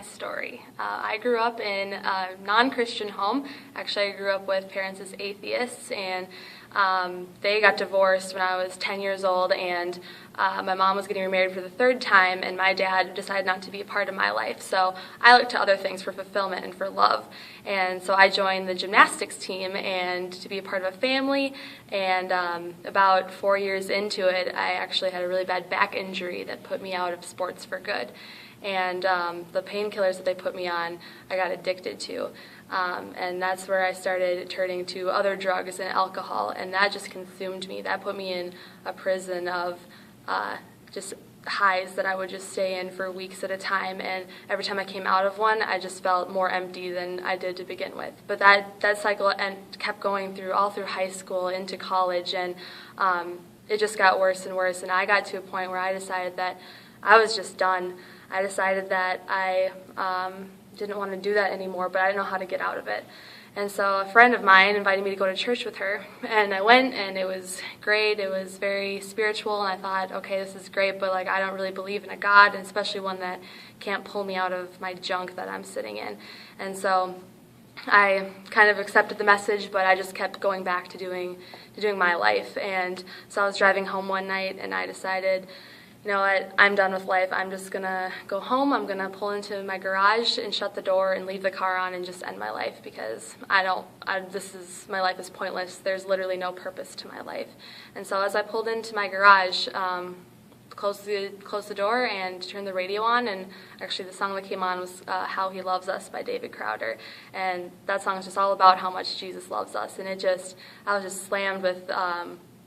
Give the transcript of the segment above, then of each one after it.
my story. I grew up in a non-Christian home. Actually, I grew up with parents as atheists, and they got divorced when I was 10 years old, and my mom was getting remarried for the third time, and my dad decided not to be a part of my life. So I looked to other things for fulfillment and for love. And so I joined the gymnastics team and to be a part of a family. And about 4 years into it, I actually had a really bad back injury that put me out of sports for good. And the painkillers that they put me on, I got addicted to. And that's where I started turning to other drugs and alcohol, and that just consumed me. That put me in a prison of just highs that I would just stay in for weeks at a time, and every time I came out of one, I just felt more empty than I did to begin with. But that cycle kept going through all through high school into college, and it just got worse and worse, and I got to a point where I decided that I was just done. I decided that I didn't want to do that anymore, but I didn't know how to get out of it. And so a friend of mine invited me to go to church with her, and I went, and it was great. It was very spiritual, and I thought, okay, this is great, but I don't really believe in a God, and especially one that can't pull me out of my junk that I'm sitting in. And so I kind of accepted the message, but I just kept going back to doing my life. And so I was driving home one night, and I decided, you know what, I'm done with life. I'm just going to go home. I'm going to pull into my garage and shut the door and leave the car on and just end my life, because my life is pointless. There's literally no purpose to my life. And so as I pulled into my garage, closed the door and turned the radio on, and actually the song that came on was How He Loves Us by David Crowder. And that song is just all about how much Jesus loves us. And I was just slammed with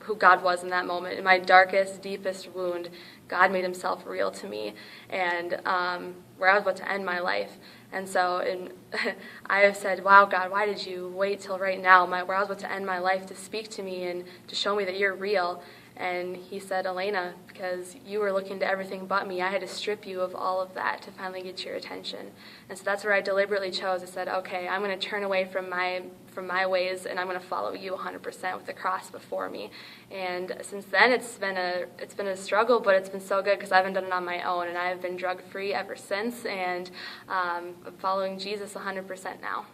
who God was in that moment. In my darkest, deepest wound, God made himself real to me, and where I was about to end my life. And so I have said, wow, God, why did you wait till right now, where I was about to end my life, to speak to me and to show me that you're real? And he said, Elena, because you were looking to everything but me, I had to strip you of all of that to finally get your attention. And so that's where I deliberately chose. I said, okay, I'm going to turn away from my ways, and I'm going to follow you 100% with the cross before me. And since then, it's been a struggle, but it's been so good because I haven't done it on my own, and I've been drug-free ever since, and I'm following Jesus 100% now.